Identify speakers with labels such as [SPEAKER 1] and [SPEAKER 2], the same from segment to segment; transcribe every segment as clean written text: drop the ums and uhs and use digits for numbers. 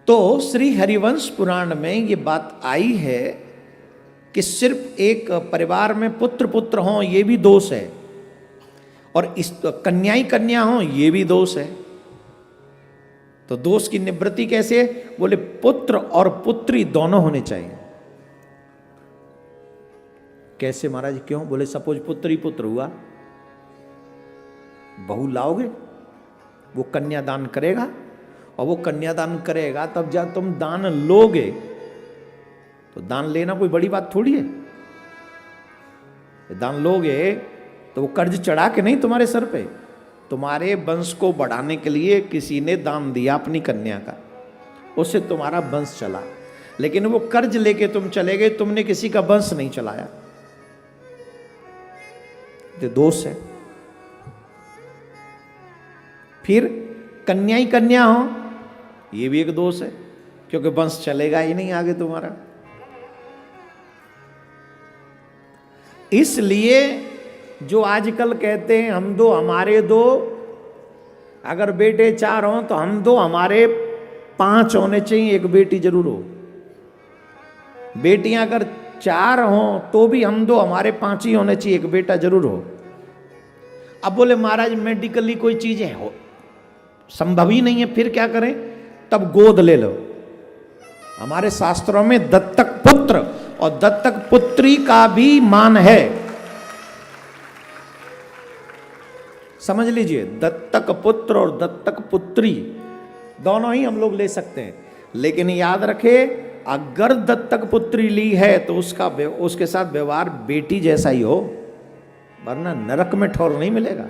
[SPEAKER 1] तो श्री हरिवंश पुराण में ये बात आई है कि सिर्फ एक परिवार में पुत्र पुत्र हों ये भी दोष है, और इस कन्या ही कन्या हों ये भी दोष है। तो दोष की निवृत्ति कैसे है? बोले पुत्र और पुत्री दोनों होने चाहिए। कैसे महाराज, क्यों? बोले सपोज पुत्र ही पुत्र हुआ, बहू लाओगे, वो कन्यादान करेगा, और वो कन्यादान करेगा तब जब तुम दान लोगे, तो दान लेना कोई बड़ी बात थोड़ी है। दान लोगे तो वो कर्ज चढ़ा के नहीं तुम्हारे सर पे, तुम्हारे वंश को बढ़ाने के लिए किसी ने दान दिया अपनी कन्या का, उससे तुम्हारा वंश चला। लेकिन वो कर्ज लेके तुम चले गए, तुमने किसी का वंश नहीं चलाया, तो दोष है। फिर कन्या ही कन्या हो ये भी एक दोष है, क्योंकि वंश चलेगा ही नहीं आगे तुम्हारा। इसलिए जो आजकल कहते हैं हम दो हमारे दो, अगर बेटे 4 हों तो हम दो हमारे 5 होने चाहिए, एक बेटी जरूर हो। बेटियां अगर 4 हों तो भी हम दो हमारे 5 ही होने चाहिए, एक बेटा जरूर हो। अब बोले महाराज मेडिकली कोई चीजें हो संभव ही नहीं है, फिर क्या करें? तब गोद ले लो। हमारे शास्त्रों में दत्तक पुत्र और दत्तक पुत्री का भी मान है, समझ लीजिए। दत्तक पुत्र और दत्तक पुत्री दोनों ही हम लोग ले सकते हैं, लेकिन याद रखे अगर दत्तक पुत्री ली है तो उसके साथ व्यवहार बेटी जैसा ही हो, वरना नरक में ठौर नहीं मिलेगा।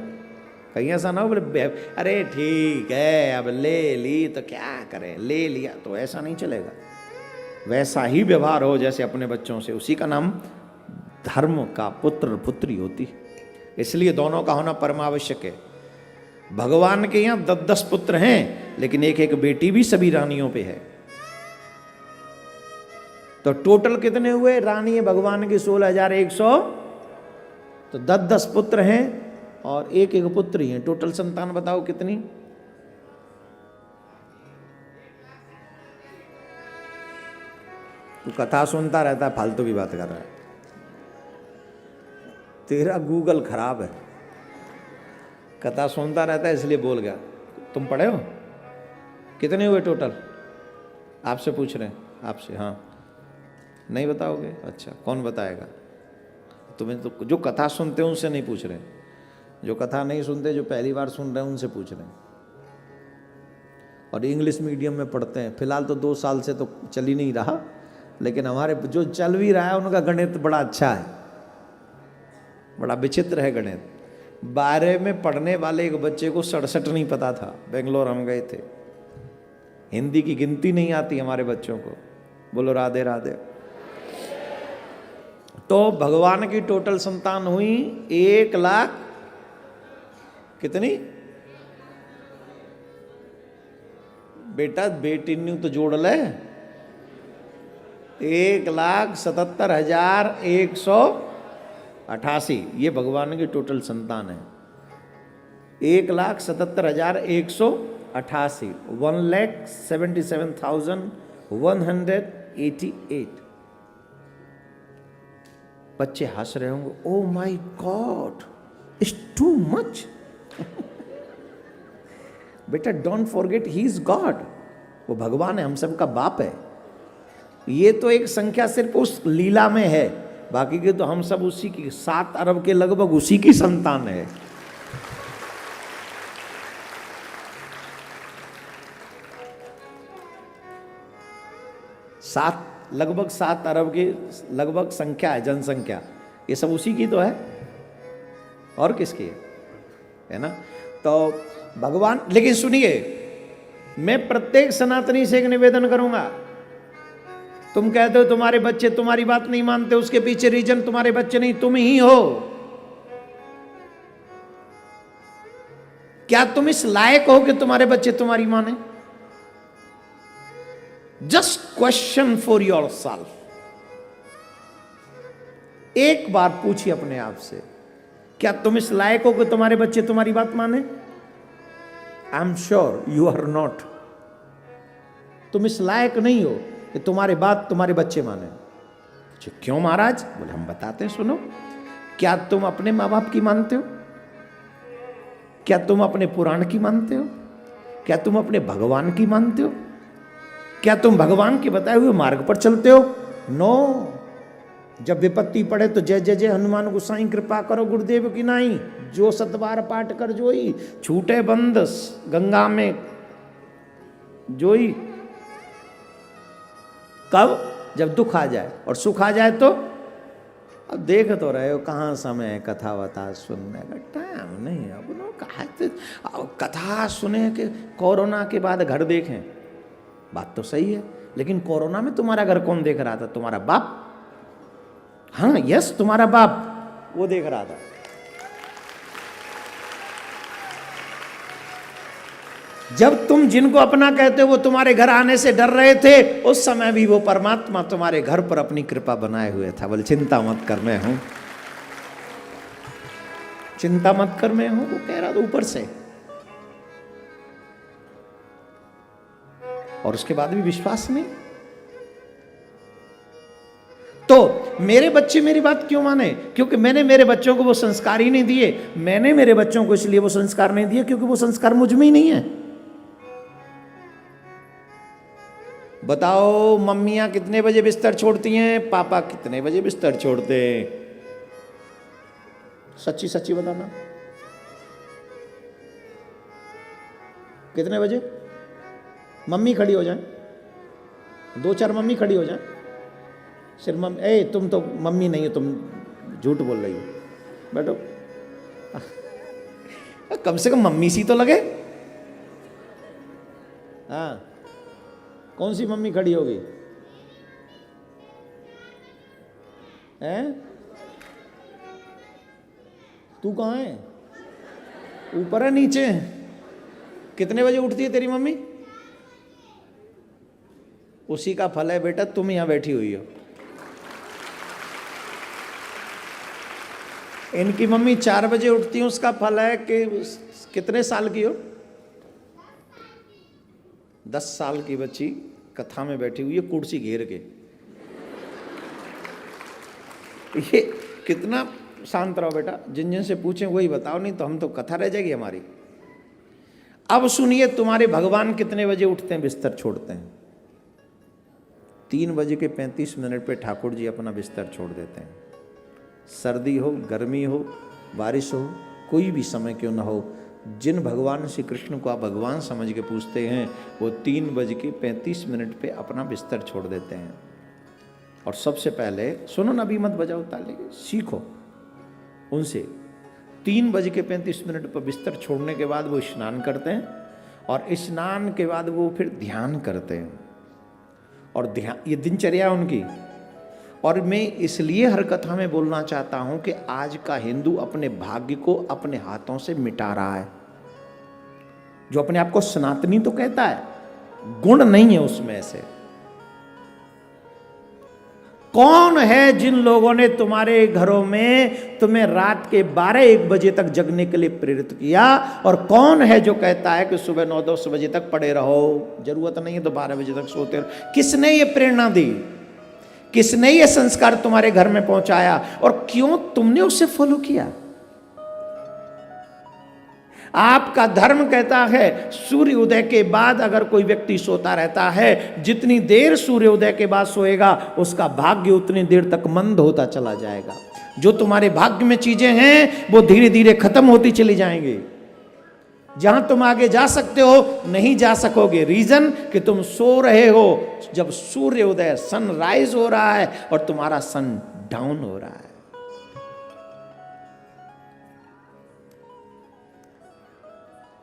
[SPEAKER 1] कहीं ऐसा ना हो बोले अरे ठीक है अब ले ली तो क्या करें, ले लिया तो ऐसा नहीं चलेगा। वैसा ही व्यवहार हो जैसे अपने बच्चों से, उसी का नाम धर्म का पुत्र पुत्री होती। इसलिए दोनों का होना परमावश्यक है। भगवान के यहाँ 10-10 पुत्र हैं, लेकिन एक एक बेटी भी सभी रानियों पे है। तो टोटल कितने हुए? रानी है भगवान की 16,100, तो 10-10 पुत्र हैं और एक एक पुत्री हैं। टोटल संतान बताओ कितनी? तू कथा सुनता रहता है, फालतू की बात कर रहा है। तेरा गूगल खराब है, कथा सुनता रहता है इसलिए बोल गया। तुम पढ़े हो? कितने हुए टोटल? आपसे पूछ रहे हैं, आपसे। हाँ, नहीं बताओगे? अच्छा, कौन बताएगा? तुम्हें तो जो कथा सुनते हैं उनसे नहीं पूछ रहे, जो कथा नहीं सुनते, जो पहली बार सुन रहे हैं उनसे पूछ रहे हैं। और इंग्लिश मीडियम में पढ़ते हैं। फिलहाल तो 2 साल से तो चल ही नहीं रहा, लेकिन हमारे जो चल भी रहा है उनका गणित बड़ा अच्छा है, बड़ा विचित्र है गणित। 12 में पढ़ने वाले एक बच्चे को 67 नहीं पता था। बेंगलोर हम गए थे, हिंदी की गिनती नहीं आती हमारे बच्चों को। बोलो राधे राधे। तो भगवान की टोटल संतान हुई 1 लाख कितनी? बेटा बेटी न्यू तो जोड़ ले, 1,77,188 ये भगवान की टोटल संतान है। 1,77,188, 1,77,188। बच्चे हंस रहे होंगे, oh my God it's too much. बेटा don't forget he is God, वो भगवान है, हम सबका बाप है। ये तो एक संख्या सिर्फ उस लीला में है, बाकी के तो हम सब उसी की 7 अरब के लगभग उसी की संतान है। लगभग 7 अरब की लगभग संख्या है, जनसंख्या, ये सब उसी की तो है, और किसकी है ना? तो भगवान, लेकिन सुनिए, मैं प्रत्येक सनातनी से एक निवेदन करूंगा। तुम कहते हो तुम्हारे बच्चे तुम्हारी बात नहीं मानते, उसके पीछे रीजन तुम्हारे बच्चे नहीं, तुम ही हो। क्या तुम इस लायक हो कि तुम्हारे बच्चे तुम्हारी माने? Just question for your self. एक बार पूछिए अपने आप से, क्या तुम इस लायक हो कि तुम्हारे बच्चे तुम्हारी बात माने? I am sure you are not. तुम इस लायक नहीं हो कि तुम्हारे बात तुम्हारे बच्चे माने। क्यों महाराज? बोले हम बताते हैं, सुनो। क्या तुम अपने माँ बाप की मानते हो? क्या तुम अपने पुराण की मानते हो? क्या तुम अपने भगवान की मानते हो? क्या तुम भगवान के बताए हुए मार्ग पर चलते हो? नो। जब विपत्ति पड़े तो जय जय जय हनुमान गोसाई कृपा करो गुरुदेव की नाई, जो सतबार पाठ कर जोई, छूटे बंद गंगा में जोई। कब? जब दुख आ जाए, और सुख आ जाए तो अब देख तो रहे हो कहाँ समय है कथा वथा सुनने का, टाइम नहीं। अब लोग कहा कथा सुने के कोरोना के बाद घर देखें, बात तो सही है, लेकिन कोरोना में तुम्हारा घर कौन देख रहा था? तुम्हारा बाप। हाँ यस, तुम्हारा बाप वो देख रहा था। जब तुम जिनको अपना कहते हो वो तुम्हारे घर आने से डर रहे थे, उस समय भी वो परमात्मा तुम्हारे घर पर अपनी कृपा बनाए हुए था। बोले चिंता मत कर मैं हूं, चिंता मत कर मैं हूं, वो कह रहा था ऊपर से। और उसके बाद भी विश्वास नहीं। तो मेरे बच्चे मेरी बात क्यों माने? क्योंकि मैंने मेरे बच्चों को वो संस्कार ही नहीं दिए। मैंने मेरे बच्चों को इसलिए वो संस्कार नहीं दिए क्योंकि वो संस्कार मुझ में ही नहीं है। बताओ मम्मियां कितने बजे बिस्तर छोड़ती हैं, पापा कितने बजे बिस्तर छोड़ते हैं? सच्ची सच्ची बताना, कितने बजे? मम्मी खड़ी हो जाए, दो चार मम्मी खड़ी हो जाए, सिर्फ मम्मी। ए तुम तो मम्मी नहीं हो, तुम झूठ बोल रही हो, बैठो। कम से कम मम्मी सी तो लगे। हाँ, कौन सी मम्मी खड़ी होगी? हैं? तू कहाँ है? ऊपर है नीचे? कितने बजे उठती है तेरी मम्मी? उसी का फल है बेटा, तुम यहां बैठी हुई हो। इनकी मम्मी 4 बजे उठती है, उसका फल है कि कितने साल की हो? 10 साल की बच्ची कथा में बैठी हुई है कुर्सी घेर के। ये कितना शांत रहो बेटा, जिन जिन से पूछें वही बताओ, नहीं तो हम तो कथा रह जाएगी हमारी। अब सुनिए, तुम्हारे भगवान कितने बजे उठते हैं, बिस्तर छोड़ते हैं? 3:35 पे ठाकुर जी अपना बिस्तर छोड़ देते हैं। सर्दी हो, गर्मी हो, बारिश हो, कोई भी समय क्यों ना हो, जिन भगवान श्री कृष्ण को आप भगवान समझ के पूछते हैं, वो 3:35 पे अपना बिस्तर छोड़ देते हैं। और सबसे पहले सुनो ना, अभी मत बजाओ ताली, सीखो उनसे। 3:35 पर बिस्तर छोड़ने के बाद वो स्नान करते हैं, और स्नान के बाद वो फिर ध्यान करते हैं। और ध्यान, ये दिनचर्या उनकी। और मैं इसलिए हर कथा में बोलना चाहता हूं कि आज का हिंदू अपने भाग्य को अपने हाथों से मिटा रहा है। जो अपने आप को सनातनी तो कहता है, गुण नहीं है उसमें से। कौन है जिन लोगों ने तुम्हारे घरों में तुम्हें रात के 12-1 बजे तक जगने के लिए प्रेरित किया? और कौन है जो कहता है कि सुबह 9-10 बजे तक पड़े रहो, जरूरत नहीं है तो 12 बजे तक सोते रहो? किसने ये प्रेरणा दी? किसने ये संस्कार तुम्हारे घर में पहुंचाया? और क्यों तुमने उसे फॉलो किया? आपका धर्म कहता है सूर्य उदय के बाद अगर कोई व्यक्ति सोता रहता है, जितनी देर सूर्य उदय के बाद सोएगा उसका भाग्य उतनी देर तक मंद होता चला जाएगा। जो तुम्हारे भाग्य में चीजें हैं वो धीरे धीरे खत्म होती चली जाएंगी। जहां तुम आगे जा सकते हो नहीं जा सकोगे। रीजन कि तुम सो रहे हो जब सूर्य उदय, सनराइज हो रहा है और तुम्हारा सन डाउन हो रहा है।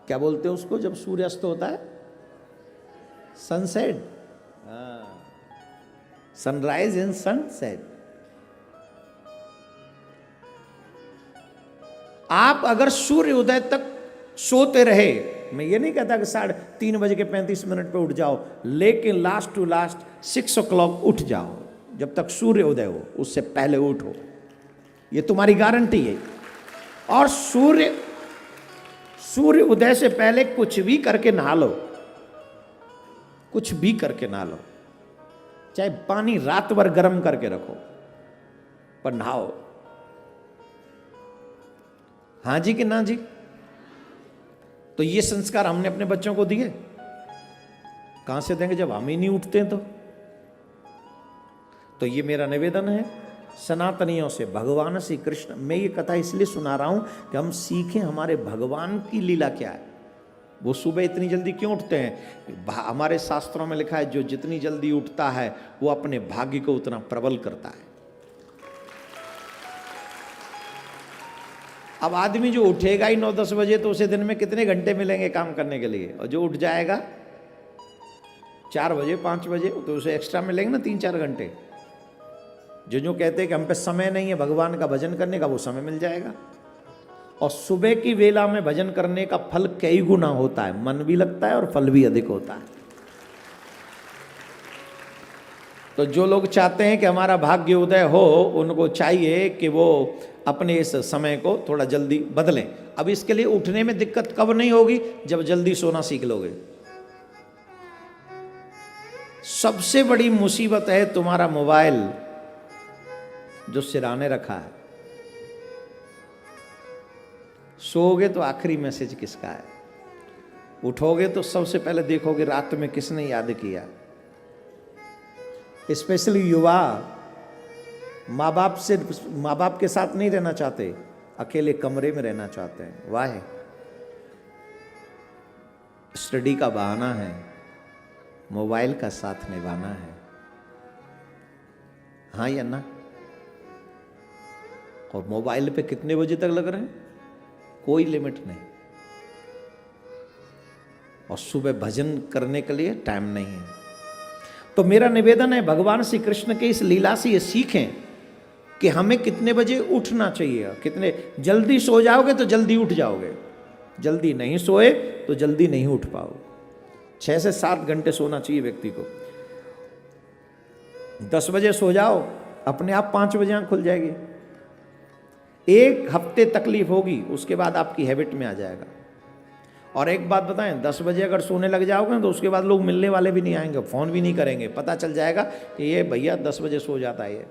[SPEAKER 1] क्या बोलते हैं उसको जब सूर्य अस्त होता है? सनसेट। Sunrise and sunset. आप अगर सूर्य उदय तक सोते रहे, मैं ये नहीं कहता कि 3:35 पे उठ जाओ, लेकिन लास्ट टू लास्ट 6 o'clock उठ जाओ। जब तक सूर्य उदय हो उससे पहले उठो, ये तुम्हारी गारंटी है। और सूर्य उदय से पहले कुछ भी करके नहा लो, कुछ भी करके नहा लो, चाहे पानी रात भर गर्म करके रखो, पर नहाओ। हाँ जी कि ना जी? तो ये संस्कार हमने अपने बच्चों को दिए? कहां से देंगे जब हम ही नहीं उठते तो ये मेरा निवेदन है सनातनियों से, भगवान श्री कृष्ण। मैं ये कथा इसलिए सुना रहा हूं कि हम सीखें हमारे भगवान की लीला क्या है। वो सुबह इतनी जल्दी क्यों उठते हैं? हमारे शास्त्रों में लिखा है जो जितनी जल्दी उठता है वो अपने भाग्य को उतना प्रबल करता है। अब आदमी जो उठेगा ही 9-10 बजे तो उसे दिन में कितने घंटे मिलेंगे काम करने के लिए, और जो उठ जाएगा 4 बजे 5 बजे तो उसे एक्स्ट्रा मिलेंगे ना 3-4 घंटे। जो कहते हैं कि हम पे समय नहीं है भगवान का भजन करने का, वो समय मिल जाएगा। और सुबह की वेला में भजन करने का फल कई गुना होता है, मन भी लगता है और फल भी अधिक होता है। तो जो लोग चाहते हैं कि हमारा भाग्य उदय हो, उनको चाहिए कि वो अपने इस समय को थोड़ा जल्दी बदलें। अब इसके लिए उठने में दिक्कत कब नहीं होगी? जब जल्दी सोना सीख लोगे। सबसे बड़ी मुसीबत है तुम्हारा मोबाइल जो सिराने रखा है। सोओगे तो आखिरी मैसेज किसका है, उठोगे तो सबसे पहले देखोगे रात में किसने याद किया। स्पेशली युवा माँ बाप के साथ नहीं रहना चाहते, अकेले कमरे में रहना चाहते हैं। वाह, स्टडी का बहाना है, मोबाइल का साथ निभाना है। हाँ या ना? और मोबाइल पे कितने बजे तक लग रहे हैं? कोई लिमिट नहीं। और सुबह भजन करने के लिए टाइम नहीं है। तो मेरा निवेदन है भगवान श्री कृष्ण के इस लीला से ये सीखें कि हमें कितने बजे उठना चाहिए। कितने जल्दी सो जाओगे तो जल्दी उठ जाओगे, जल्दी नहीं सोए तो जल्दी नहीं उठ पाओगे। 6 से 7 घंटे सोना चाहिए व्यक्ति को। 10 बजे सो जाओ, अपने आप 5 बजे आंख खुल जाएगी। 1 हफ्ते तकलीफ होगी, उसके बाद आपकी हैबिट में आ जाएगा। और एक बात बताएं, 10 बजे अगर सोने लग जाओगे ना तो उसके बाद लोग मिलने वाले भी नहीं आएंगे, फ़ोन भी नहीं करेंगे। पता चल जाएगा कि ये भैया 10 बजे सो जाता है, ये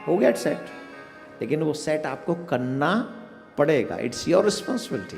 [SPEAKER 1] हो गया सेट। लेकिन वो सेट आपको करना पड़ेगा, इट्स योर रिस्पॉन्सिबिलिटी।